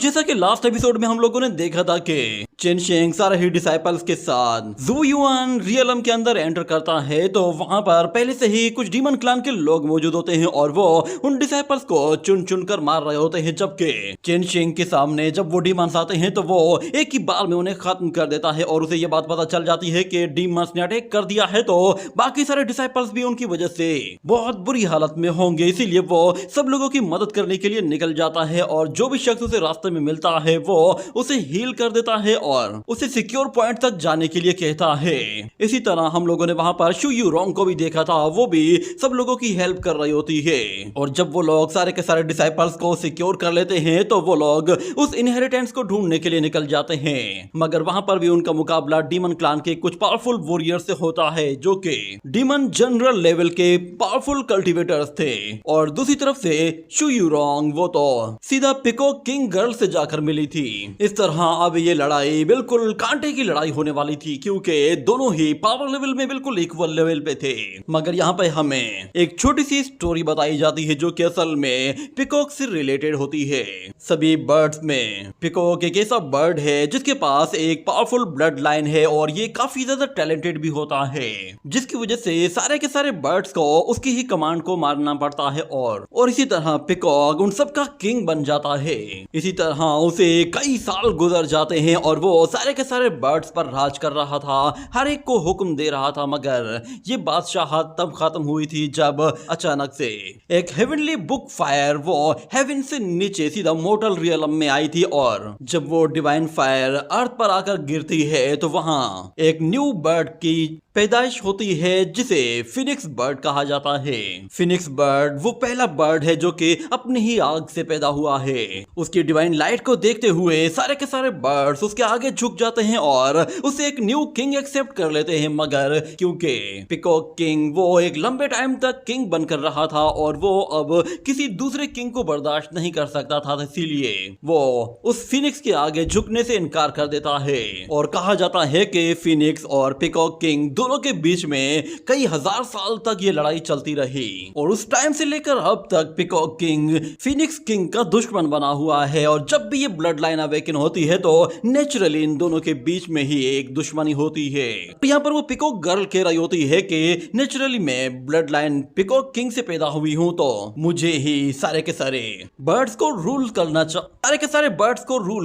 जैसा कि last episode में हम लोगों ने देखा था कि चेनशिंग सारे ही डिसाइपल्स के साथ ज़ू युआन रियलम के अंदर एंटर करता है तो वहां पर पहले से ही कुछ डीमन क्लान के लोग मौजूद होते हैं और वो उन डिसाइपल्स को चुन चुन कर मार रहे होते हैं, जबकि चेनशिंग के सामने जब वो डीमंस आते हैं तो वो एक ही बार में उन्हें खत्म कर देता है और उसे ये बात पता चल जाती है कि डीमंस ने अटैक कर दिया है तो बाकी सारे डिसाइपल्स भी उनकी वजह से बहुत बुरी हालत में होंगे। इसीलिए वो सब लोगों की मदद करने के लिए निकल जाता है और जो भी शख्स उसे रास्ते में मिलता है वो उसे हील कर देता है और उसे सिक्योर पॉइंट तक जाने के लिए कहता है। इसी तरह हम लोगों ने वहां पर शू यू रोंग को भी देखा था, वो भी सब लोगों की हेल्प कर रही होती है और जब वो लोग सारे के सारे डिसाइपल्स को सिक्योर कर लेते हैं तो वो लोग उस इनहेरिटेंस को ढूंढने के लिए निकल जाते हैं, मगर वहां पर भी उनका मुकाबला डीमन क्लान के कुछ पावरफुल वॉरियर से होता है जो कि डीमन जनरल लेवल के पावरफुल कल्टीवेटर्स थे। और दूसरी तरफ से शू यू रोंग वो तो सीधा पिकॉक किंग गर्ल से जाकर मिली थी। इस तरह अब ये लड़ाई बिल्कुल कांटे की लड़ाई होने वाली थी क्योंकि दोनों ही पावर लेवल में बिल्कुल इक्वल लेवल पे थे। मगर यहाँ पे हमें एक छोटी सी स्टोरी बताई जाती है जो कि असल में पिकॉक से रिलेटेड होती है। सभी बर्ड्स में पिकॉक एक ऐसा बर्ड है जिसके पास एक पावरफुल ब्लड लाइन है और ये काफी ज्यादा टैलेंटेड भी होता है, जिसकी वजह से सारे के सारे बर्ड्स को उसकी ही कमांड को मारना पड़ता है और इसी तरह पिकॉक उन सब का किंग बन जाता है। इसी तरह उसे कई साल गुजर जाते हैं और वो सारे के सारे बर्ड्स पर राज कर रहा था, हर एक को हुक्म दे रहा था। मगर ये बादशाहत तब खत्म हुई थी जब अचानक से एक हेवनली बुक फायर वो हेवन से नीचे सीधा मोर्टल रियलम में आई थी और जब वो डिवाइन फायर अर्थ पर आकर गिरती है तो वहां एक न्यू बर्ड की पैदाइश होती है जिसे फिनिक्स बर्ड कहा जाता है। फिनिक्स बर्ड वो पहला बर्ड है जो कि अपनी ही आग से पैदा हुआ है। उसकी डिवाइन लाइट को देखते हुए सारे के सारे बर्ड्स उसके आगे झुक जाते हैं और उसे एक न्यू किंग एक्सेप्ट कर लेते हैं, मगर क्योंकि पिकॉक किंग वो एक लंबे टाइम तक किंग बनकर रहा था और वो अब किसी दूसरे किंग को बर्दाश्त नहीं कर सकता था, इसीलिए वो उस फिनिक्स के आगे झुकने से इनकार कर देता है। और कहा जाता है कि फिनिक्स और पिकॉक किंग दोनों के बीच में कई हजार साल तक ये लड़ाई चलती रही और उस टाइम से लेकर अब तक पिकॉक किंग फिनिक्स किंग का दुश्मन बना हुआ है। और जब भी ये ब्लड लाइन अवेकन होती है तो नेचुरली इन दोनों के बीच में ही एक दुश्मनी होती है। यहाँ पर वो पिकॉक गर्ल कह रही होती है कि नेचुरली मैं ब्लड लाइन पिकॉक किंग से पैदा हुई हूँ तो मुझे ही सारे के सारे बर्ड्स को रूल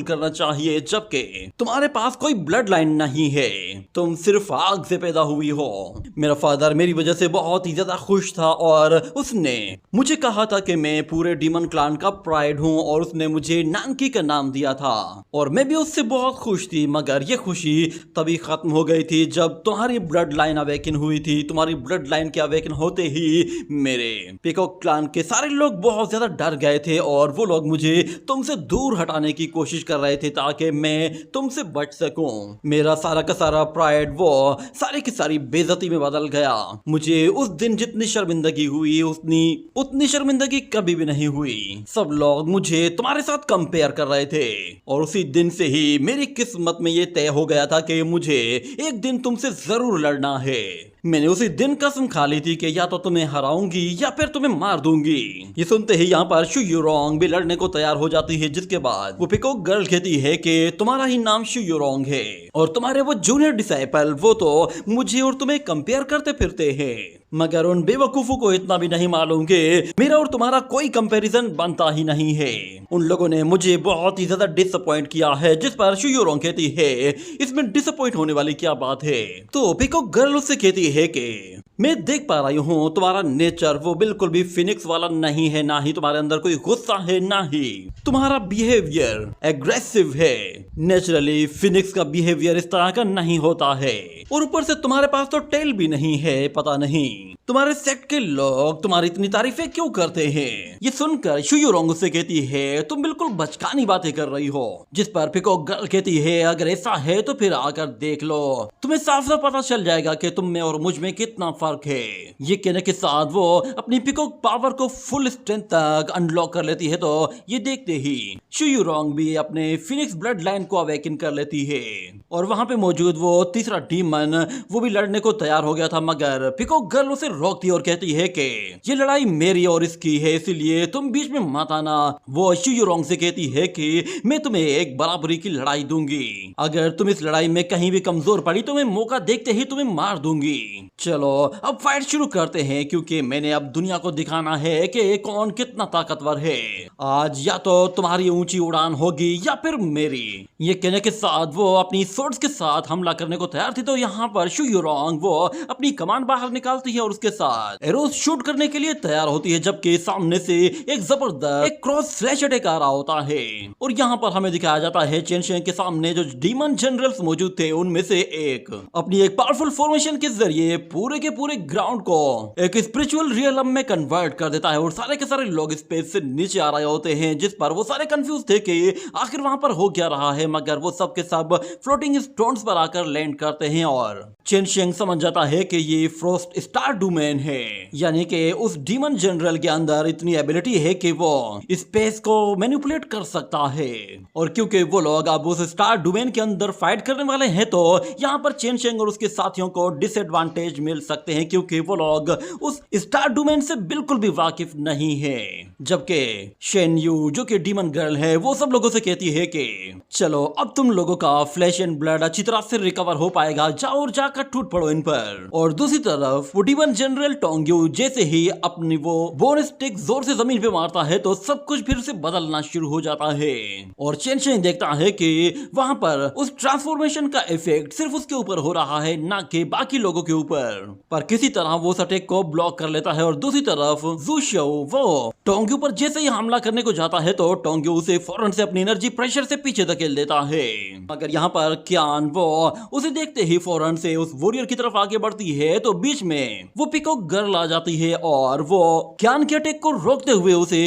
करना चाहिए, जबकि तुम्हारे पास कोई ब्लड लाइन नहीं है, तुम सिर्फ आग से पैदा हुई हो। मेरा फादर मेरी वजह से बहुत ही ज्यादा खुश था और उसने मुझे कहा था कि मैं पूरे डीमन क्लान का प्राइड हूँ और उसने मुझे नांकी का नाम दिया था और मैं भी उससे बहुत खुश थी। मगर ये खुशी तभी खत्म हो गई थी जब तुम्हारी ब्लड लाइन अवेकन हुई थी। तुम्हारी ब्लड लाइन के अवेकन होते ही मेरे पिकॉक क्लान के सारे लोग बहुत ज्यादा डर गए थे और वो लोग मुझे तुमसे दूर हटाने की कोशिश कर रहे थे ताकि मैं तुमसे बच सकूं। मेरा सारा का सारा प्राइड वो सारी की सारी बेइज्जती में बदल गया। मुझे उस दिन जितनी शर्मिंदगी हुई उतनी शर्मिंदगी कभी भी नहीं हुई। सब लोग मुझे तुम्हारे साथ कंपेयर कर रहे थे और उसी दिन से ही मेरी किस्मत में ये तय हो गया था कि मुझे एक दिन तुमसे जरूर लड़ना है। मैंने उसी दिन कसम खा ली थी कि या तो तुम्हें हराऊंगी या फिर तुम्हें मार दूंगी। ये सुनते ही यहाँ पर शू यू रोंग भी लड़ने को तैयार हो जाती है, जिसके बाद वो पिकॉक गर्ल कहती है कि तुम्हारा ही नाम शू यू रोंग है और तुम्हारे वो जूनियर डिसाइपल वो तो मुझे और तुम्हें कंपेयर करते फिरते हैं। मगर उन बेवकूफों को इतना भी नहीं मालूम कि मेरा और तुम्हारा कोई कंपैरिजन बनता ही नहीं है। उन लोगों ने मुझे बहुत ही ज्यादा डिसअपॉइंट किया है, जिस पर शू यू रोंग कहती है इसमें डिसअपॉइंट होने वाली क्या बात है। तो पिकॉक गर्ल उससे कहती है कि मैं देख पा रही हूँ तुम्हारा नेचर वो बिल्कुल भी फिनिक्स वाला नहीं है, ना ही तुम्हारे अंदर कोई गुस्सा है, ना ही तुम्हारा बिहेवियर एग्रेसिव है। नेचुरली फिनिक्स का बिहेवियर इस तरह का नहीं होता है और ऊपर से तुम्हारे पास तो टेल भी नहीं है। पता नहीं तुम्हारे सेक्ट के लोग तुम्हारी इतनी तारीफें क्यों करते हैं। ये सुनकर शू यू रोंग उससे कहती है तुम बिल्कुल बचकानी बातें कर रही हो, जिस पर पिकॉक गर्ल कहती है अगर ऐसा है तो फिर आकर देख लो, तुम्हें साफ साफ पता चल जाएगा कि तुम में और मुझ में कितना फर्क है। ये कहने के साथ वो अपनी पीकॉक पावर को फुल स्ट्रेंथ तक अनलॉक कर लेती है। तो ये देखते ही शू यूरोंग भी अपने फिनिक्स ब्लड लाइन को अवेकन कर लेती है और वहां पे मौजूद वो तीसरा डीमन वो भी लड़ने को तैयार हो गया था, मगर पीकॉक गर्ल उसे रोकती और कहती है कि ये लड़ाई मेरी और इसकी है, इसीलिए तुम बीच में मत आना। वो शू यूरोंग से कहती है कि मैं तुम्हें एक बराबरी की लड़ाई दूंगी, अगर तुम इस लड़ाई में कहीं भी कमजोर पड़ी तो मैं मौका देखते ही तुम्हें मार दूंगी। चलो अब फाइट शुरू करते हैं, क्योंकि मैंने अब दुनिया को दिखाना है कि कौन कितना ताकतवर है। आज या तो तुम्हारी ऊंची उड़ान होगी या फिर मेरी। ये कहने के साथ वो अपनी सोर्ड्स के साथ हमला करने को तैयार थी। तो यहाँ पर शू यूरोंग वो अपनी कमान बाहर निकालती है और उसके साथ एरोस शूट करने के लिए तैयार होती है, जबकि सामने से एक जबरदस्त एक क्रॉस स्लैश अटैक आ रहा होता है। और यहाँ पर हमें दिखाया जाता है चेन शेंग के सामने जो डीमन जनरल्स मौजूद थे उनमें से एक अपनी एक पावरफुल फॉर्मेशन के जरिए पूरे के पूरे ग्राउंड को एक स्पिरिचुअल रियलम में कन्वर्ट कर देता है और सारे के सारे लोग स्पेस से नीचे आ रहे होते हैं, जिस पर वो सारे कंफ्यूज थे कि आखिर वहां पर हो क्या रहा है। मगर वो सब के सब फ्लोटिंग स्टोन्स पर आकर लैंड करते हैं और चेन शेंग समझ जाता है कि ये फ्रोस्ट स्टार डोमेन है, यानी कि उस डीमन जनरल के अंदर इतनी एबिलिटी है कि वो स्पेस को मैनिपुलेट कर सकता है। और क्योंकि वो लोग अब उस स्टार डोमेन के अंदर फाइट करने वाले हैं, तो यहाँ पर चेन शेंग और उसके साथियों को डिसएडवांटेज मिल सकते हैं, क्योंकि वो लोग उस स्टार डोमेन से बिल्कुल भी वाकिफ नहीं है। जबकि शेन यू जो कि डीमन गर्ल है वो सब लोगों से कहती है कि चलो अब तुम लोगों का फ्लैश एंड ब्लड अच्छी तरह से रिकवर हो पाएगा, जाओ और जाकर टूट पड़ो इन पर। और दूसरी तरफ वो डीमन जनरल टोंग्यू जैसे ही अपनी वो बोन स्टिक जोर से जमीन पे मारता है तो सब कुछ फिर से बदलना शुरू हो जाता है। और चेन शेंग देखता है कि वहां पर उस ट्रांसफॉर्मेशन का इफेक्ट सिर्फ उसके ऊपर हो रहा है, ना कि बाकी लोगों के ऊपर। पर किसी तरह वो उस अटैक को ब्लॉक कर लेता है। और दूसरी तरफ जू शियो वो टोंग्यू पर जैसे ही हमला करने को जाता है तो टोंग्यू उसे फौरन से अपनी एनर्जी प्रेशर से पीछे धकेल देता है। मगर यहाँ पर क्यान वो उसे देखते ही फौरन से उस वॉरियर की तरफ आगे बढ़ती है, तो बीच में वो पीकॉक गर्ल आ जाती है और वो क्यान के अटैक को रोकते हुए उसे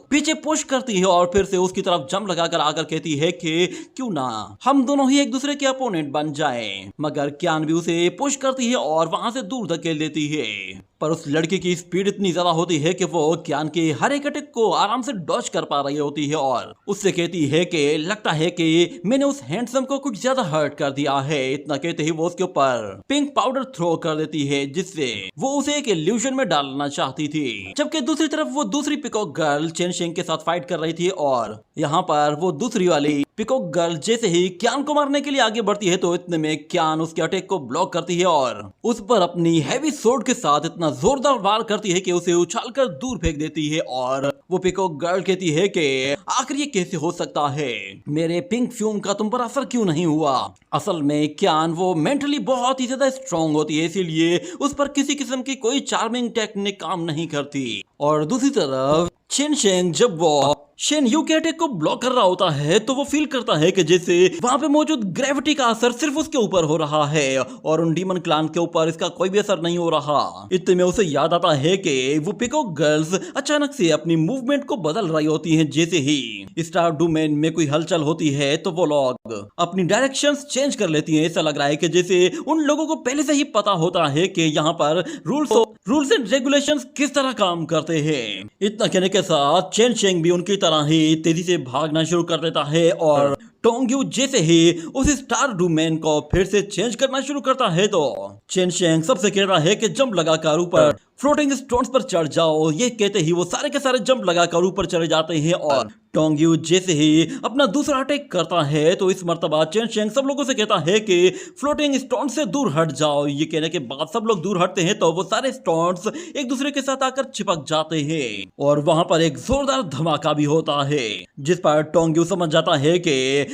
पीछे पुश करती है और फिर से उसकी तरफ जंप लगाकर आकर कहती है कि क्यों ना हम दोनों ही एक दूसरे के अपोनेंट बन जाएं। मगर क्यान भी उसे पुश करती है और वहां से दूर धकेल देती है। पर उस लड़के की स्पीड इतनी ज्यादा होती है कि वो क्यान के हर एक अटैक को आराम से डॉज कर पा रही होती है और उससे कहती है कि लगता है कि मैंने उस हैंडसम को कुछ ज्यादा हर्ट कर दिया है। इतना कहते ही वो उसके ऊपर पिंक पाउडर थ्रो कर देती है, जिससे वो उसे एक इल्यूजन में डालना चाहती थी। जबकि दूसरी तरफ वो दूसरी पीकॉक गर्ल चेन शेंग के साथ फाइट कर रही थी और यहाँ पर वो दूसरी वाली पीकॉक गर्ल जैसे ही क्यान को मारने के लिए आगे बढ़ती है तो इतने में क्यान उसके अटैक को ब्लॉक करती है और उस पर अपनी हैवी सोर्ड के साथ इतना जोरदार वार करती है कि उसे उछालकर दूर फेंक देती है। और वो पीकॉक गर्ल कहती है कि आखिर ये कैसे हो सकता है, मेरे पिंक फ्यूम का तुम पर असर क्यों नहीं हुआ। असल में क्यान वो मेंटली बहुत ही ज्यादा स्ट्रांग होती है, इसीलिए उस पर किसी किस्म की कोई चार्मिंग टेक्निक काम नहीं करती। और दूसरी तरफ चेन शेंग जब वो शेन यू के अटैक को ब्लॉक कर रहा होता है तो वो फील करता है कि जैसे वहां पे मौजूद ग्रेविटी का असर सिर्फ उसके ऊपर हो रहा है और उन डीमन क्लान के ऊपर इसका कोई भी असर नहीं हो रहा। इतने में उसे याद आता है कि वो पीकॉक गर्ल्स अचानक से अपनी मूवमेंट को बदल रही होती हैं। जैसे ही स्टार डोमेन में कोई हलचल होती है तो वो लोग अपनी डायरेक्शंस चेंज कर लेती हैं। ऐसा लग रहा है कि जैसे उन लोगों को पहले से ही पता होता है कि यहाँ पर रूल्स एंड रेगुलेशंस किस तरह काम करते हैं। इतना कहने के साथ चेन शेंग भी उनकी तरह ही तेजी से भागना शुरू कर देता है और टोंग्यू जैसे ही उस स्टार डोमेन को फिर से चेंज करना शुरू करता है तो चेन शेंग सबसे कहता है कि जंप लगाकर ऊपर फ्लोटिंग स्टोन्स पर चढ़ जाओ। ये कहते ही वो सारे के सारे जंप लगाकर ऊपर चले जाते हैं और टोंग्यू जैसे ही अपना दूसरा अटैक करता है तो इस मर्तबा चेन शेंग सब लोगों से कहता है कि फ्लोटिंग स्टोन से दूर हट जाओ। ये कहने के बाद सब लोग दूर हटते हैं तो वो सारे स्टोन्स एक दूसरे के साथ आकर चिपक जाते हैं और वहां पर एक जोरदार धमाका भी होता है, जिस पर टोंग्यू समझ जाता है कि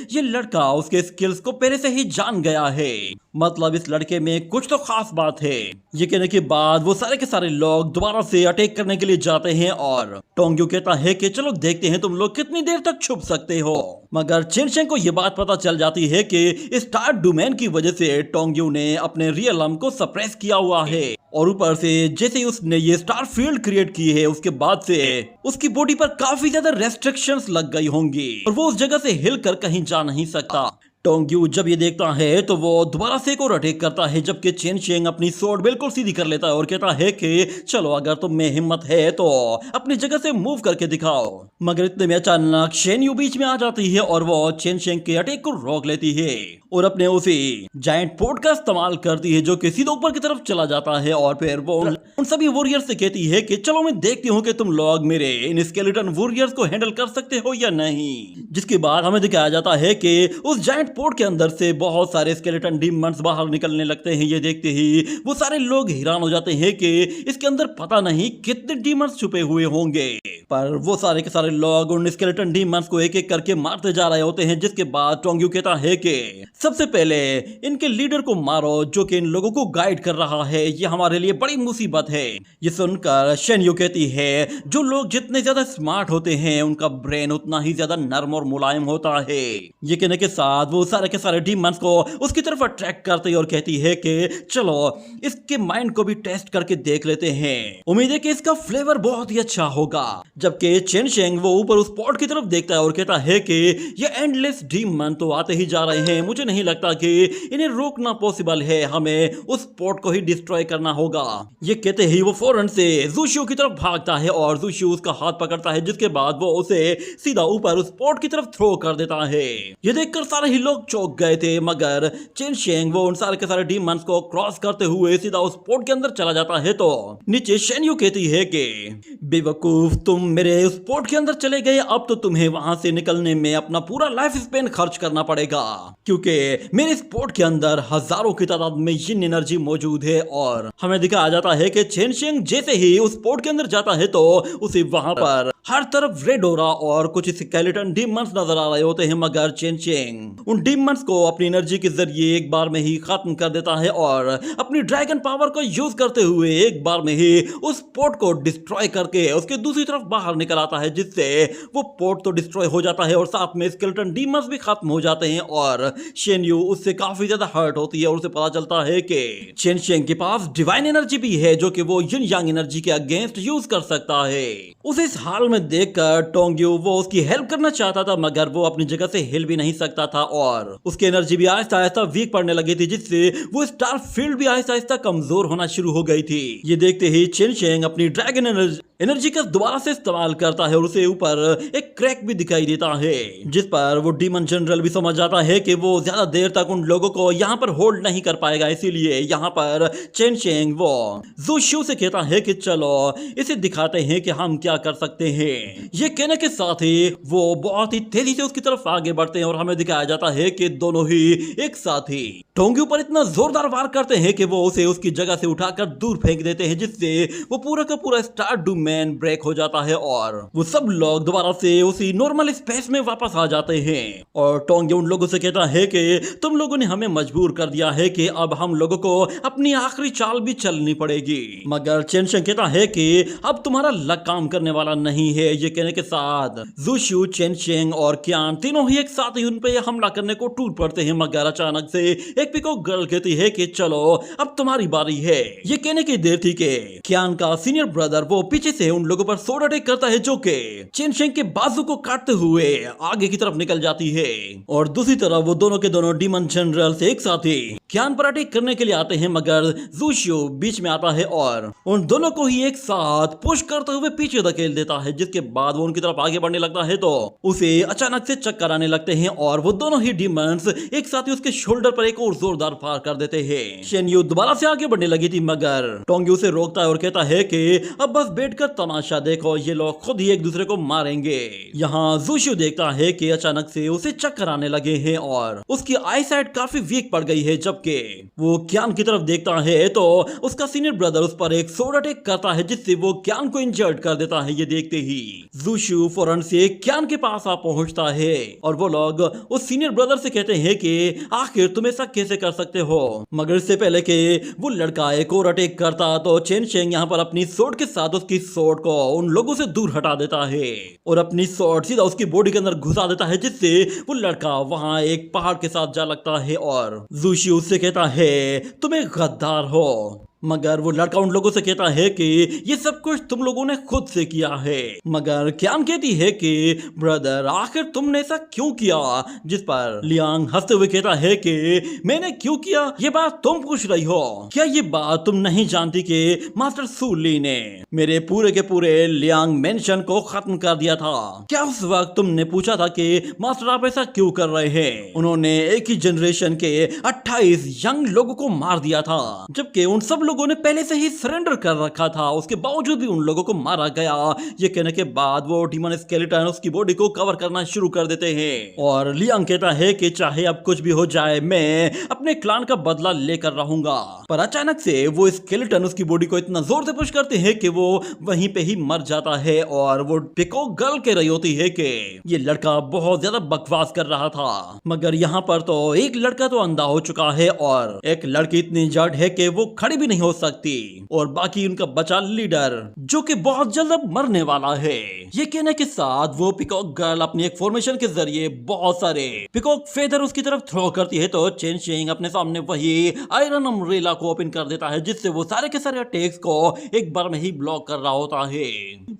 ये लड़का उसके स्किल्स को पहले से ही जान गया है, मतलब इस लड़के में कुछ तो खास बात है। ये कहने के बाद वो सारे के सारे लोग दोबारा से अटैक करने के लिए जाते हैं और टोंग्यू कहता है कि चलो देखते हैं तुम लोग कितनी देर तक छुप सकते हो। मगर चेन शेंग को यह बात पता चल जाती है कि स्टार डोमेन की वजह से टोंग्यू ने अपने रियल आर्म को सप्रेस किया हुआ है और ऊपर से जैसे ही उसने ये स्टार फील्ड क्रिएट की है उसके बाद से उसकी बॉडी पर काफी ज्यादा रेस्ट्रिक्शंस लग गई होंगी और वो उस जगह से हिल कर कहीं जा नहीं सकता। टोंग्यू जब ये देखता है तो वो दोबारा से एक और अटैक करता है, जबकि चेन शेंग अपनी स्वॉर्ड बिल्कुल सीधी कर लेता है और कहता है कि चलो अगर तुम में हिम्मत है तो अपनी जगह से मूव करके दिखाओ। मगर इतने में अचानक शेन यू बीच में आ जाती है और वो चेन शेंग के अटैक को रोक लेती है और अपने उसी जायंट पोर्ट का इस्तेमाल करती है जो कि सीधे ऊपर की तरफ चला जाता है। और फिर वो उन सभी वॉरियर्स से कहती है कि चलो मैं देखती हूँ कि तुम लोग मेरे इन स्केलेटन वॉरियर्स को हैंडल कर सकते हो या नहीं। जिसके बाद हमें दिखाया जाता है कि उस जायंट पोर्ट के अंदर से बहुत सारे स्केलेटन डीमंस बाहर निकलने लगते हैं। ये देखते ही वो सारे लोग हैरान हो जाते हैं कि इसके अंदर पता नहीं कितने डीमंस छुपे हुए होंगे, पर वो सारे के सारे लोग उन स्केलेटन डीमंस को एक एक करके मारते जा रहे होते हैं। जिसके बाद टोंग्यू कहता है कि सबसे पहले इनके लीडर को मारो जो कि इन लोगों को गाइड कर रहा है, ये हमारे लिए बड़ी मुसीबत है। ये सुनकर शेन्यू कहती है जो लोग जितने ज्यादा स्मार्ट होते हैं उनका ब्रेन उतना ही ज्यादा नर्म और मुलायम होता है। ये कहने के साथ वो सारे के सारे डीमंस को उसकी तरफ अट्रैक्ट करती है और कहती है कि चलो इसके माइंड को भी टेस्ट करके देख लेते हैं, उम्मीद है कि इसका फ्लेवर बहुत ही अच्छा होगा। जबकि चेन शेंग वो ऊपर उस पॉट की तरफ देखता है और कहता है कि ये एंडलेस डीमन तो आते ही जा रहे हैं, मुझे नहीं लगता कि इन्हें रोकना पॉसिबल है, हमें उस पॉट को ही डिस्ट्रॉय करना होगा। ये कहते ही वो फौरन से ज़ूशियो की तरफ भागता है और ज़ूशियो उसका हाथ पकड़ता है, जिसके बाद वो उसे सीधा ऊपर उस पॉट की तरफ थ्रो कर देता है। ये देखकर सारे ही लोग चौंक गए थे, मगर चेन शेंग वो उन सारे के सारे डीमंस को क्रॉस करते हुए सीधा उस पॉट के अंदर चला जाता है। तो नीचे शेन्यू कहती है कि बेवकूफ, तुम मेरे उस पॉट के अंदर चले गए, अब तो तुम्हें वहां से निकलने में अपना पूरा लाइफ स्पेन खर्च करना पड़ेगा, क्योंकि मेरे इस पॉट के अंदर हजारों की तादाद में यिन एनर्जी मौजूद है। और हमें दिखाया जाता है कि चेन शेंग जैसे ही उस पॉट के अंदर जाता है तो उसे वहां पर हर तरफ रेड ऑरा और कुछ स्केलेटन डीमंस नजर आ रहे होते हैं, मगर चेन शेंग उन डीमंस को अपनी एनर्जी के जरिए एक बार में ही खत्म कर देता है और अपनी ड्रैगन पावर को यूज करते हुए एक बार में ही उस पोर्ट को डिस्ट्रॉय करके उसके दूसरी तरफ बाहर निकल आता है, जिससे वो पोर्ट तो डिस्ट्रॉय हो जाता है और साथ में स्केलेटन डीमंस भी खत्म हो जाते हैं। और शेन्यू उससे काफी ज्यादा हर्ट होती है और उसे पता चलता है कि चेन शेंग के पास डिवाइन एनर्जी भी है जो कि वो यिन यांग एनर्जी के अगेंस्ट यूज कर सकता है। उसे इस हाल में देखकर टोंग्यू वो उसकी हेल्प करना चाहता था, मगर वो अपनी जगह से हिल भी नहीं सकता था और उसकी एनर्जी भी आहिस्ता आहिस्ता वीक पड़ने लगी थी, जिससे वो स्टार फील्ड भी आहिस्ता आहिस्ता कमजोर होना शुरू हो गई थी। ये देखते ही चेन शेंग अपनी ड्रैगन एनर्जी का दोबारा से इस्तेमाल करता है और उसे ऊपर एक क्रैक भी दिखाई देता है, जिस पर वो डीमन जनरल भी समझ जाता है कि वो ज्यादा देर तक उन लोगों को यहाँ पर होल्ड नहीं कर पाएगा। इसीलिए यहाँ पर चेन शेंग वो ज़ूशियो से कहता है कि चलो इसे दिखाते हैं कि हम क्या कर सकते हैं। ये कहने के साथ ही वो बहुत ही तेजी से उसकी तरफ आगे बढ़ते हैं और हमें दिखाया जाता है कि दोनों ही एक साथ ही टोंग्यू पर इतना जोरदार वार करते हैं कि वो उसे उसकी जगह से उठाकर दूर फेंक देते हैं, जिससे वो पूरा का पूरा स्टार डूम मैन ब्रेक हो जाता है और वो सब लोग दोबारा से उसी नॉर्मल स्पेस में वापस आ जाते हैं। और टोंग्यू उन लोगों से कहता है कि तुम लोगों ने हमें मजबूर कर दिया है कि अब हम लोगों को अपनी आखिरी चाल भी चलनी पड़ेगी, मगर चेन शेंग कहता है कि अब तुम्हारा लक काम करने वाला नहीं है। ये कहने के साथ ज़ूशियो, चेन शेंग और क्यान तीनों ही एक साथ ही उन पे हमला करने को टूट पड़ते हैं, मगर अचानक से एक पीकॉक गर्ल कहती है कि चलो अब तुम्हारी बारी है। ये कहने की देर थी कि क्यान का सीनियर ब्रदर वो पीछे से उन लोगों पर स्वॉर्ड अटैक करता है, जो कि चेन शेंग के बाजू को काटते हुए आगे की तरफ निकल जाती है। और दूसरी तरफ वो दोनों के दोनों डीमन जनरल्स एक साथ ही क्यान पर अटैक करने के लिए आते हैं, मगर ज़ूशियो बीच में आता है और उन दोनों को ही एक साथ पुश करते हुए पीछे धकेल देता है। जिसके बाद वो उनकी तरफ आगे बढ़ने लगता है तो उसे अचानक से चक्कर आने लगते हैं और वो दोनों ही डीमंस एक साथ ही उसके शोल्डर पर एक और जोरदार फायर कर देते हैं। शेन्यू दोबारा से आगे बढ़ने लगी थी, मगर टोंग्यू उसे रोकता है और कहता है कि अब बस बैठकर तमाशा देखो, ये लोग खुद ही एक दूसरे को मारेंगे। यहाँ ज़ूशियो देखता है कि अचानक से उसे चक्कर आने लगे हैं और उसकी आई साइट काफी वीक पड़ गई है। जबकि वो क्यान की तरफ देखता है तो उसका सीनियर ब्रदर उस पर एक स्वॉर्ड अटैक करता है, जिससे वो क्यान को इंजर्ड कर देता है। ये देखते ही ज़ूशियो फौरन से क्यान के पास आ पहुंचता है और वो लोग उस सीनियर ब्रदर से कहते हैं कि आखिर तुम ऐसा कैसे कर सकते हो। मगर इससे पहले कि वो लड़का एक और अटैक करता तो चेन शेंग यहाँ पर अपनी स्वॉर्ड के साथ उसकी स्वॉर्ड को उन लोगों से दूर हटा देता है और अपनी स्वॉर्ड सीधा उसकी बॉडी के अंदर घुसा देता है, जिससे वो लड़का वहां एक पहाड़ के साथ जा लगता है। और ज़ूशियो उससे कहता है तुम एक गद्दार हो, मगर वो लड़का उन लोगों से कहता है कि ये सब कुछ तुम लोगों ने खुद से किया है। मगर क्यान कहती है कि ब्रदर आखिर तुमने ऐसा क्यों किया, जिस पर लियांग हंसते हुए कहता है कि मैंने क्यों किया ये बात तुम पूछ रही हो, क्या ये बात तुम नहीं जानती कि मास्टर सू ली ने मेरे पूरे के पूरे लियांग मेंशन को खत्म कर दिया था। क्या उस वक्त तुमने पूछा था कि मास्टर आप ऐसा क्यों कर रहे हैं? उन्होंने एक ही जनरेशन के 28 यंग लोगों को मार दिया था, जबकि उन सब लोगों ने पहले से ही सरेंडर कर रखा था। उसके बावजूद भी उन लोगों को मारा गया। ये कहने के बाद वो डीमन स्केलेटन उसकी बॉडी को कवर करना शुरू कर देते हैं और लियांग कहता है कि चाहे अब कुछ भी हो जाए मैं अपने क्लान का बदला लेकर रहूंगा। पर अचानक से वो स्केलेटन उसकी बॉडी को इतना जोर से पुश करते हैं कि वो वहीं पे ही मर जाता है और वो पिकॉक गर्ल कह रही होती है कि ये लड़का बहुत ज्यादा बकवास कर रहा था। मगर यहाँ पर तो एक लड़का तो अंधा हो चुका है और एक लड़की इतनी जड़ है कि वो खड़ी भी नहीं हो सकती और बाकी उनका बचा लीडर जो कि बहुत जल्द अब मरने वाला है। ये कहने के साथ वो पिकॉक गर्ल अपनी एक फॉर्मेशन के जरिए बहुत सारे पिकॉक फेदर उसकी तरफ थ्रो करती है तो चेन शेंग अपने सामने वही आयरन अम्ब्रेला को ओपन कर देता है, जिससे वो सारे के सारे अटैक्स को एक बार में ही ब्लॉक कर रहा होता है।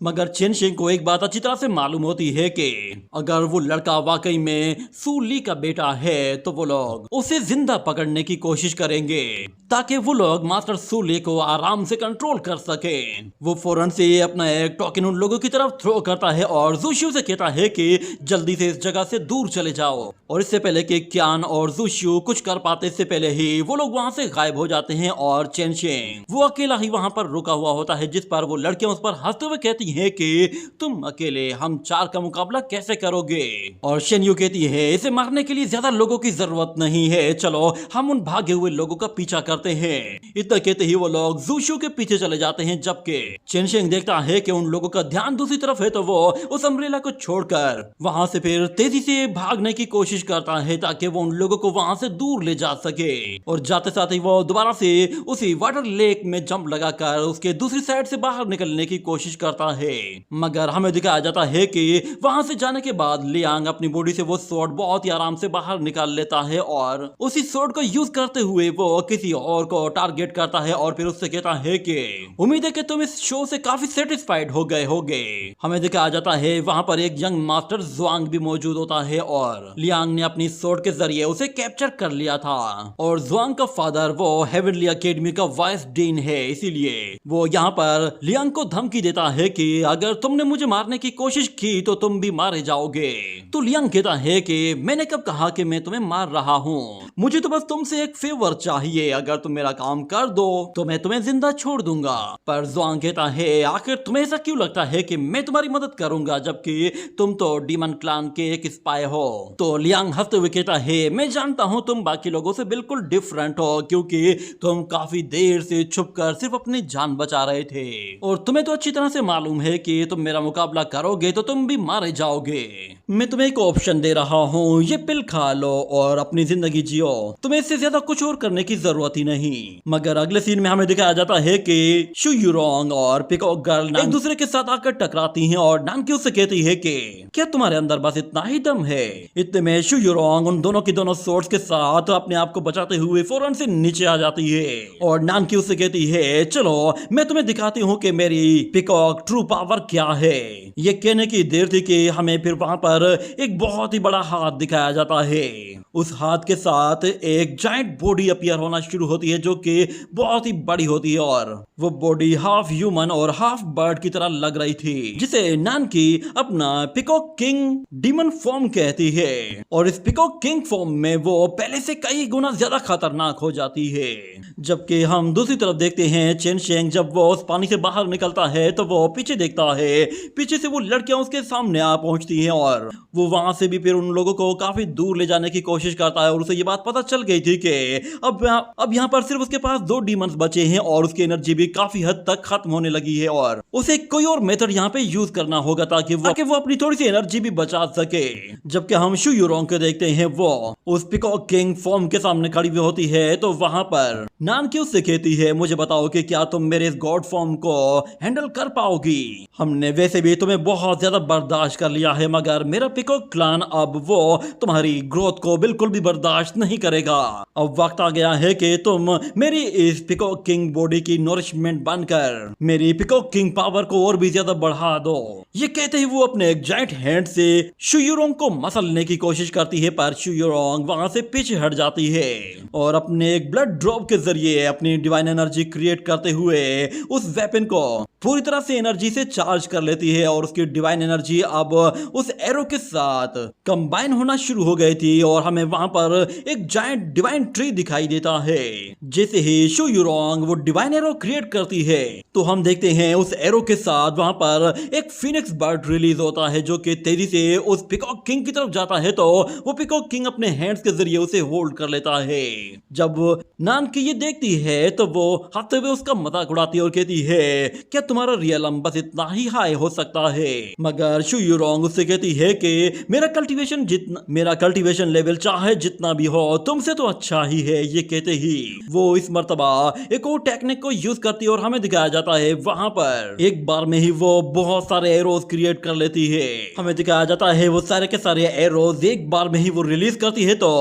मगर चेन शेंग को एक बात अच्छी तरह से मालूम होती है कि अगर वो लड़का वाकई में सू ली का बेटा है तो वो लोग उसे जिंदा पकड़ने की कोशिश करेंगे ताकि वो लोग मास्टर सू ली को आराम से कंट्रोल कर सके। वो फौरन से अपना एक टोकन उन लोगों की तरफ थ्रो करता है और ज़ूशियो से कहता है कि जल्दी से इस जगह से दूर चले जाओ। और इससे पहले कि क्यान और ज़ूशियो कुछ कर पाते इससे पहले ही वो लोग वहां से गायब हो जाते हैं और चेन शेंग वो अकेला ही वहां पर रुका हुआ होता है, जिस पर वो लड़कियां उस पर हंसते हुए कहती हैं कि तुम अकेले हम 4 का मुकाबला कैसे करोगे। और शेन्यू कहती है इसे मारने के लिए ज्यादा लोगों की जरूरत नहीं है, चलो हम उन भागे हुए लोगों का पीछा करते हैं। इतना कहते ही वो लोग ज़ूशियो के पीछे चले जाते हैं, जबकि चेन शेंग देखता है कि उन लोगों का ध्यान दूसरी तरफ है तो वो उस अम्ब्रेला को छोड़कर वहां से फिर तेजी से भागने की कोशिश करता है ताकि वो उन लोगों को वहां से दूर ले जा सके। और जाते साथ ही वो दोबारा से उसी वाटर लेक में जंप लगाकर उसके दूसरी साइड से बाहर निकलने की कोशिश करता है। मगर हमें दिखाया जाता है कि वहां से जाने के बाद लियांग अपनी बॉडी से वो स्वॉर्ड बहुत ही आराम से बाहर निकाल लेता है और उसी स्वॉर्ड को यूज करते हुए वो किसी और को टारगेट करता है और फिर उससे कहता है कि उम्मीद है कि तुम इस शो से काफी सेटिस्फाइड हो गए होगे। हमें दिखाया जाता है वहां पर एक यंग मास्टर ज़ुआंग भी मौजूद होता है और लियांग ने अपनी स्वॉर्ड के जरिए उसे कैप्चर कर लिया था। और ज़ुआंग का फादर वो हेवनली एकेडमी का वाइस डीन है, इसीलिए वो यहाँ पर लियांग को धमकी देता है कि अगर तुमने मुझे मारने की कोशिश की तो तुम भी मारे जाओगे। तो लियांग कहता है कि मैंने कब कहा कि मैं तुम्हें मार रहा हूँ, मुझे तो बस तुमसे एक फेवर चाहिए, अगर तुम मेरा काम कर दो तो मैं तुम्हें जिंदा छोड़ दूंगा। पर ज़ुआंग कहता है आखिर तुम्हें ऐसा क्यों लगता है कि मैं तुम्हारी मदद करूंगा जबकि तुम तो डीमन क्लान के एक स्पाई हो। तो लियांग हंसते हुए कहता है मैं जानता हूँ तुम बाकी लोगों से बिल्कुल डिफरेंट हो क्योंकि तुम काफी देर से छुपकर सिर्फ अपनी जान बचा रहे थे और तुम्हें तो अच्छी तरह से मालूम है कि तुम मेरा मुकाबला करोगे तो तुम भी मारे जाओगे। मैं तुम्हें एक ऑप्शन दे रहा हूँ, ये पिल खा लो और अपनी जिंदगी जियो, तुम्हें इससे ज्यादा कुछ और करने की जरूरत ही नहीं। मगर अगले सीन में हमें दिखाया जाता है कि शू यूरोंग और पिकॉक गर्ल एक दूसरे के साथ आकर टकराती हैं और नानकी उससे कहती है कि क्या तुम्हारे अंदर बस इतना ही दम है। इतने में शू यूरोंग उन दोनों की दोनों सोर्ड्स के साथ अपने आप को बचाते हुए फौरन से नीचे आ जाती है और नानकी उससे कहती है चलो मैं तुम्हें दिखाती हूँ कि मेरी पिकॉक ट्रू पावर क्या है। ये कहने की देर थी कि हमें फिर वहां पर एक बहुत ही बड़ा हाथ दिखाया जाता है। उस हाथ के साथ एक जायंट बॉडी अपीयर होना शुरू होती है जो कि बहुत ही बड़ी होती है और वो बॉडी हाफ ह्यूमन और हाफ बर्ड की तरह लग रही थी, जिसे नानकी अपना पिकॉक किंग डीमन फॉर्म कहती है। और इस पिकॉक किंग फॉर्म में वो पहले से कई गुना ज्यादा खतरनाक हो जाती है। जबकि हम दूसरी तरफ देखते हैं चेन शेंग जब वो उस पानी से बाहर निकलता है तो वो पीछे देखता है, पीछे से वो लड़कियां उसके सामने आ पहुंचती हैं और वो वहां से भी फिर उन लोगों को काफी दूर ले जाने की कोशिश करता है। और उसे ये बात पता चल गई थी कि अब यहाँ पर सिर्फ उसके पास 2 डीमंस बचे हैं और उसकी एनर्जी भी काफी हद तक खत्म होने लगी है और उसे कोई और मेथड यहाँ पे यूज करना होगा ताकि वो अपनी थोड़ी सी एनर्जी भी बचा सके। जबकि हम शू यूरोंग को देखते हैं वो उस पिकॉक किंग फॉर्म के सामने खड़ी हुई होती है तो वहां पर नानकी उससे कहती है मुझे बताओ कि क्या तुम मेरे इस गॉड फॉर्म को हैंडल कर पाओगी। हमने वैसे भी तुम्हें बहुत ज्यादा बर्दाश्त कर लिया है मगर मेरा पिकॉक क्लान अब वो तुम्हारी ग्रोथ को बिल्कुल भी बर्दाश्त नहीं करेगा। अब वक्त आ गया है कि तुम मेरी इस पिकॉक किंग बॉडी की नरिशमेंट बनकर मेरी पिकॉक किंग पावर को और भी ज्यादा बढ़ा दो। ये कहते ही वो अपने एक जाइंट हैंड से शू युरोंग को मसलने की कोशिश करती है, पर शू युरोंग वहां से पीछे हट जाती है और अपने एक ब्लड ड्रॉप के जरिए अपनी डिवाइन एनर्जी क्रिएट करते हुए उस वेपन को पूरी तरह से एनर्जी से चार्ज कर लेती है और उसकी डिवाइन एनर्जी अब उस एरो के साथ कंबाइन होना शुरू हो गई थी और हमें वहां पर एक जायंट डिवाइन ट्री दिखाई देता है। जैसे ही शू युरोंग वो डिवाइन एरो क्रिएट करती है तो हम देखते हैं उस एरो के साथ वहां पर एक फिनिक्स बर्ड रिलीज होता है जो कि तेजी से उस पिकॉक किंग की तरफ जाता है, तो वो पिकॉक किंग अपने हैंड्स के जरिए उसे होल्ड कर लेता है। जब नान की ये देखती है तो वो हंसते हुए उसका मजाक उड़ाती है और कहती है क्या तुम्हारा रियलम बस इतना ही हाई हो सकता है। मगर शू युरोंग उससे कहती है कि मेरा कल्टीवेशन लेवल चाहे जितना भी हो तुमसे तो अच्छा ही है। ये कहते ही वो इस मर्तबा एक और टेक्निक को यूज करती है और हमें दिखाया जाता है वहां पर एक बार में ही वो बहुत सारे एरोज क्रिएट कर लेती है। हमें दिखाया जाता है वो सारे के सारे एरोज एक बार में ही वो रिलीज करती है तो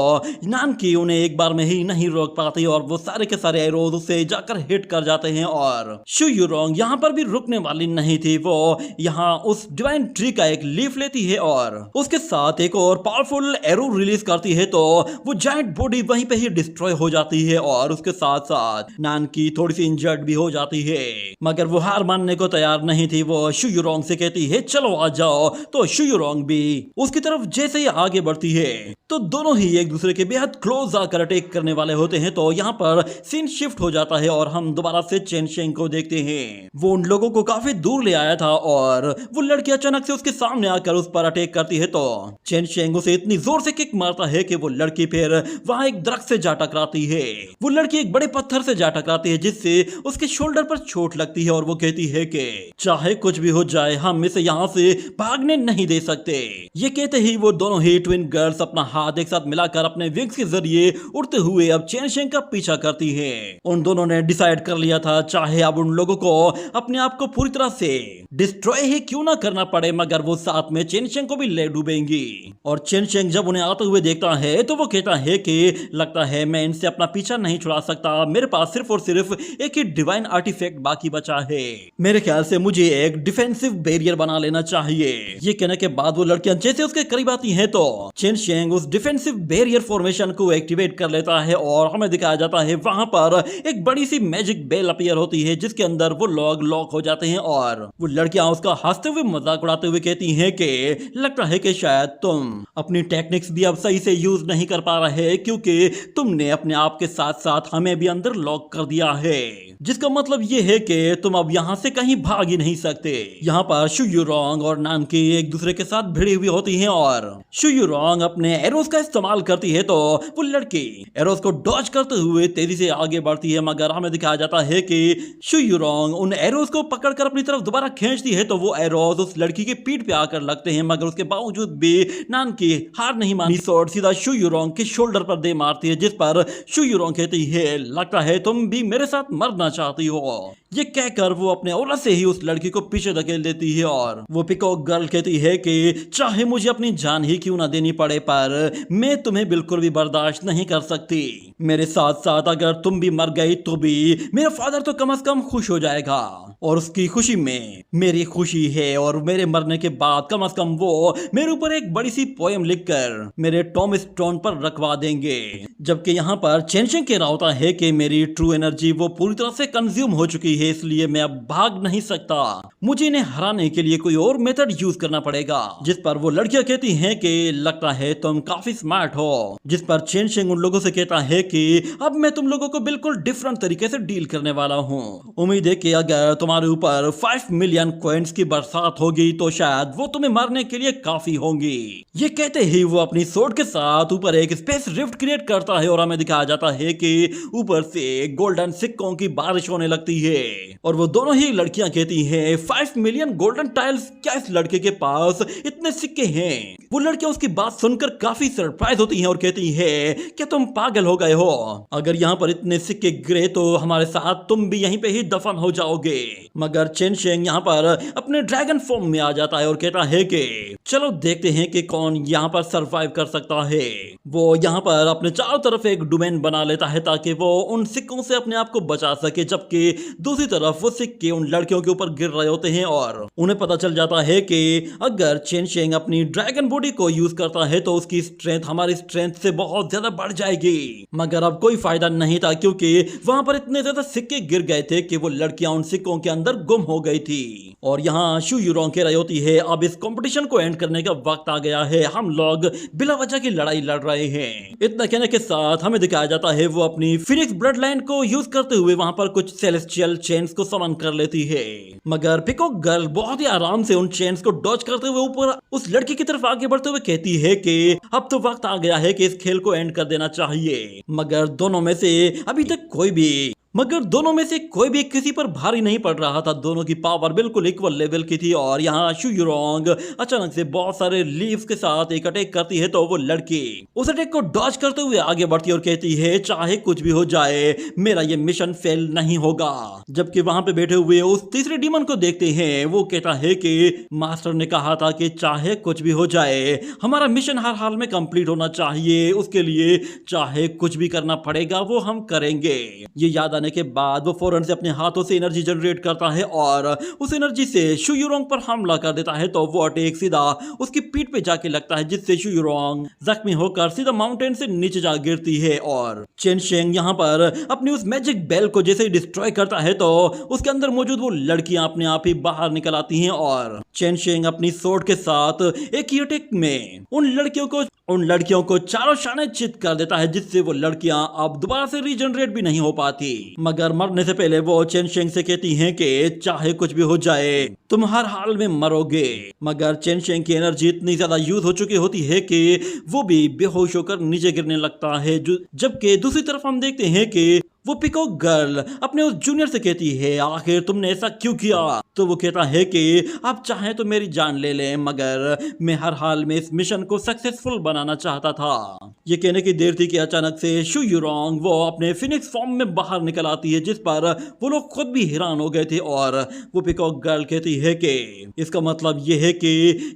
नान की उन्हें एक बार में ही नहीं रोक पाती और वो सारे के सारे एरोज उसे जाकर हिट कर जाते हैं। और शू युरोंग यहाँ पर भी रुकने वाली नहीं थी, वो यहाँ उस डिवाइन ट्री का एक लीफ लेती है और उसके साथ एक और पावरफुल एरो रिलीज करती है तो वो जायंट बॉडी वहीं पे ही डिस्ट्रॉय हो जाती है और उसके साथ साथ नान की थोड़ी सी इंजर्ड भी हो जाती है। मगर वो हार मानने को तैयार नहीं थी, वो शू युरोंग से कहती है चलो आ जाओ। तो शू युरोंग भी उसकी तरफ जैसे ही आगे बढ़ती है तो दोनों ही एक दूसरे के बेहद क्लोज आकर अटैक करने वाले होते हैं। तो यहाँ पर सीन शिफ्ट हो जाता है और हम दोबारा से चेन शेंग को देखते हैं। वो उन लोगों को काफी दूर ले आया था और वो लड़की अचानक से उसके सामने आकर उस पर अटैक करती है तो चेन शेंग उसे इतनी जोर से किक मारता है कि वो लड़की फिर वहां एक दरख्त से जा टकराती है। वो लड़की एक बड़े पत्थर से जा टकराती है जिससे उसके शोल्डर पर चोट लगती है और वो कहती है कि चाहे कुछ भी हो जाए हम इसे यहाँ से भागने नहीं दे सकते। ये कहते ही वो दोनों ही ट्विन गर्ल्स अपना हाथ एक साथ मिलाकर अपने विंग्स के जरिए उड़ते हुए अब चेन शेंग का पीछा करती है। उन दोनों ने डिसाइड कर लिया था चाहे अब उन लोगों को अपने आप को पूरी तरह से डिस्ट्रॉय ही क्यों ना करना पड़े मगर वो साथ में चेन शेंग को भी ले डूबेंगी। और चेन शेंग जब उन्हें आते हुए देखता है तो वो कहता है कि लगता है मैं इनसे अपना पीछा नहीं छुड़ा सकता, मेरे पास सिर्फ और सिर्फ एक ही डिवाइन आर्टिफैक्ट बाकी बचा है। मेरे ख्याल से मुझे एक डिफेंसिव बैरियर बना लेना चाहिए। ये कहने के बाद वो लड़कियां जैसे उसके करीब आती हैं तो चेन शेंग उस डिफेंसिव बैरियर फॉर्मेशन को एक्टिवेट कर लेता है और हमें दिखाया जाता है वहां पर एक बड़ी सी मैजिक बेल अपीयर होती है जिसके अंदर वो लोग लॉक हो जाते हैं और वो लड़कियां उसका हंसते हुए मजाक उड़ाते हुए कहती हैं कि लगता है कि शायद तुम अपनी टेक्निक्स भी अब सही से यूज नहीं कर पा रहे क्योंकि तुमने अपने आप के साथ साथ हमें भी अंदर लॉक कर दिया है, जिसका मतलब ये है कि तुम अब यहाँ से कहीं भाग ही नहीं सकते। यहाँ पर शू युरोंग और नान की एक दूसरे के साथ भिड़ी हुई होती हैं और शू युरोंग अपने एरोस का इस्तेमाल करती है तो वो लड़की एरोस को डॉज करते हुए तेजी से आगे बढ़ती है। मगर हमें दिखाया जाता है कि शू युरोंग उन एरोस को पकड़कर अपनी तरफ दोबारा खींचती है तो वो एरोस उस लड़की के पीठ पे आकर लगते हैं मगर उसके बावजूद भी नान की हार नहीं मानी और सीधा शू युरोंग के शोल्डर पर दे मारती है, जिस पर शू युरोंग कहती है लगता है तुम भी मेरे साथ मरना चाहती हो। ये कहकर वो अपने औरा से ही उस लड़की को पीछे धकेल देती है और वो पिकॉक गर्ल कहती है कि चाहे मुझे अपनी जान ही क्यों ना देनी पड़े पर मैं तुम्हें बिल्कुल भी बर्दाश्त नहीं कर सकती। मेरे साथ साथ अगर तुम भी मर गई तो भी मेरा फादर तो कम से कम खुश हो जाएगा और उसकी खुशी में मेरी खुशी है और मेरे मरने के बाद कम से कम वो मेरे ऊपर एक बड़ी सी पोएम लिखकर मेरे टॉम स्टोन पर रखवा देंगे। जबकि यहाँ पर चेन शेंग कह रहा होता है कि मेरी ट्रू एनर्जी वो पूरी तरह से कंज्यूम हो चुकी है इसलिए मैं अब भाग नहीं सकता, मुझे इन्हें हराने के लिए कोई और मेथड यूज करना पड़ेगा। जिस पर वो लड़कियां कहती हैं कि लगता है तुम काफी स्मार्ट हो। जिस पर चेन शेंग उन लोगों से कहता है कि अब मैं तुम लोगों को बिल्कुल डिफरेंट तरीके से डील करने वाला हूँ। उम्मीद है कि अगर तुम्हारे ऊपर 5 मिलियन कॉइन्स की बरसात होगी तो शायद वो तुम्हें मारने के लिए काफी होंगी। ये कहते ही वो अपनी सोर्ड के साथ ऊपर एक स्पेस रिफ्ट क्रिएट करता है और हमें दिखाया जाता है कि ऊपर से गोल्डन सिक्कों की बारिश होने लगती है। और वो दोनों ही लड़कियां कहती हैं 5 मिलियन गोल्डन टाइल्स, क्या इस लड़के के पास इतने सिक्के हैं? वो लड़कियां उसकी बात सुनकर काफी सरप्राइज होती हैं और कहती है क्या तुम पागल हो गए हो? अगर यहाँ पर इतने सिक्के गिरे तो हमारे साथ तुम भी यहीं पे ही दफन हो जाओगे। मगर चेन शेंग यहाँ पर अपने ड्रैगन फॉर्म में आ जाता है और कहता है कि चलो देखते हैं कि कौन यहाँ पर सरवाइव कर सकता है। वो यहाँ पर अपने चारों तरफ एक डोमेन बना लेता है ताकि वो उन सिक्कों से अपने आप को बचा सके, जबकि दूसरी तरफ वो सिक्के उन लड़कियों के ऊपर गिर रहे होते हैं और उन्हें पता चल जाता है कि अगर चेन शेंग अपनी ड्रैगन बॉडी को यूज करता है तो उसकी स्ट्रेंथ हमारी स्ट्रेंथ से बहुत ज्यादा बढ़ जाएगी। मगर अब कोई फायदा नहीं था क्योंकि वहां पर इतने ज्यादा सिक्के गिर गए थे कि वो लड़कियां उन सिक्कों के अंदर गुम हो गई थी। और यहाँ शू यूरोंग कह रही होती है अब इस कंपटीशन को एंड करने का वक्त आ गया है, हम लोग बिला वजह की लड़ाई लड़ रहे हैं। इतना कहने के साथ हमें दिखाया जाता है वो अपनी फिनिक्स ब्लड लाइन को यूज करते हुए वहां पर कुछ सेलेस्टियल चेन्स को समन कर लेती है। मगर पिकॉक गर्ल बहुत ही आराम से उन चेन्स को डॉज करते हुए ऊपर उस लड़की की तरफ आगे बढ़ते हुए कहती है कि अब तो वक्त आ गया है कि इस खेल को एंड कर देना चाहिए। मगर दोनों में से कोई भी किसी पर भारी नहीं पड़ रहा था। दोनों की पावर बिल्कुल इक्वल लेवल की थी और यहाँ शू यूरोंग अचानक से बहुत सारे लीव्स के साथ एक अटैक करती है तो वो लड़की उस अटैक को डॉज करते हुए आगे बढ़ती है और कहती है चाहे कुछ भी हो जाए मेरा ये मिशन फेल नहीं होगा। जबकि वहां पे बैठे हुए उस तीसरे डीमन को देखते हैं, वो कहता है कि मास्टर ने कहा था कि चाहे कुछ भी हो जाए हमारा मिशन हर हाल में कंप्लीट होना चाहिए, उसके लिए चाहे कुछ भी करना पड़ेगा वो हम करेंगे। ये याद आने के बाद वो फौरन से अपने हाथों से एनर्जी जनरेट करता है और उस एनर्जी से शू यूरोंग पर हमला कर देता है तो वो अटैक सीधा उसकी पीठ पे जाके लगता है जिससे शू यूरोंग जख्मी होकर सीधा माउंटेन से नीचे जा गिरती है। और चेन शेंग यहाँ पर अपनी उस मैजिक बेल को जैसे ही डिस्ट्रॉय करता है तो उसके अंदर मौजूद वो लड़कियां अपने आप ही बाहर निकल आती हैं और चेन शेंग अपनी सोर्ड के साथ एक ही अटैक में उन लड़कियों को चारों शाने चित कर देता है जिससे वो लड़कियां अब दोबारा से रीजनरेट भी नहीं हो पाती। मगर मरने से पहले वो चेन शेंग से कहती हैं कि चाहे कुछ भी हो जाए तुम हर हाल में मरोगे। मगर चेन शेंग की एनर्जी इतनी ज्यादा यूज हो चुकी होती है कि वो भी बेहोश होकर नीचे गिरने लगता है। जबकि दूसरी तरफ हम देखते हैं कि वो पिकॉक गर्ल अपने उस जूनियर से कहती है आखिर तुमने ऐसा क्यों किया? तो वो कहता है कि आप चाहें तो मेरी जान ले लें मगर मैं हर हाल में इस मिशन को सक्सेसफुल बनाना चाहता था। ये कहने की देर थी कि अचानक से शू यूरोंग वो अपने फिनिक्स फॉर्म में बाहर निकल आती है जिस पर वो लोग खुद भी हैरान हो गए थे और वो पिकॉक गर्ल कहती है कि इसका मतलब ये है कि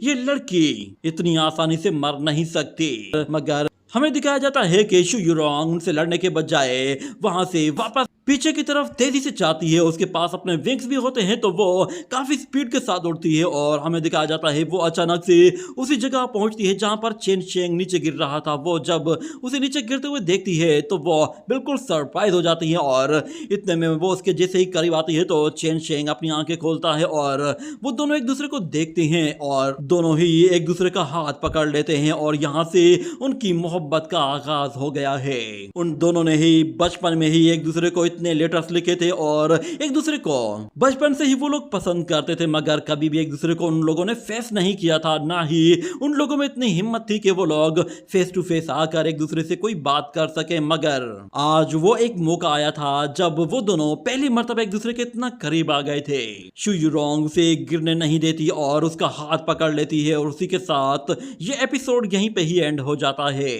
ये लड़की इतनी आसानी से मर नहीं सकती। मगर हमें दिखाया जाता है कि शू यूरोंग उनसे लड़ने के बजाय वहां से वापस पीछे की तरफ तेजी से जाती है। उसके पास अपने विंग्स भी होते हैं तो वो काफी स्पीड के साथ उड़ती है और हमें दिखाया जाता है वो अचानक से उसी जगह पहुंचती है जहां पर चेन शेंग नीचे गिर रहा था। वो जब उसे नीचे गिरते हुए देखती है तो वो बिल्कुल सरप्राइज हो जाती है और इतने में वो उसके जैसे ही करीब आती है तो चेन शेंग अपनी आंखें खोलता है और वो दोनों एक दूसरे को देखते हैं और दोनों ही एक दूसरे का हाथ पकड़ लेते हैं और यहाँ से उनकी मोहब्बत का आगाज हो गया है। उन दोनों ने ही बचपन में ही एक दूसरे को इतने लेटर्स लिखे थे और एक दूसरे को बचपन से ही वो लोग पसंद करते थे मगर कभी भी एक दूसरे को उन लोगों ने फेस नहीं किया था। ना ही उन लोगों में इतनी हिम्मत थी कि वो लोग फेस टू फेस आकर एक दूसरे से कोई बात कर सके। मगर आज वो एक मौका आया था जब वो दोनों पहली मर्तबा एक दूसरे के इतना करीब आ गए थे। शू यूरोंग उसे गिरने नहीं देती और उसका हाथ पकड़ लेती है और उसी के साथ ये एपिसोड यहीं पे ही एंड हो जाता है।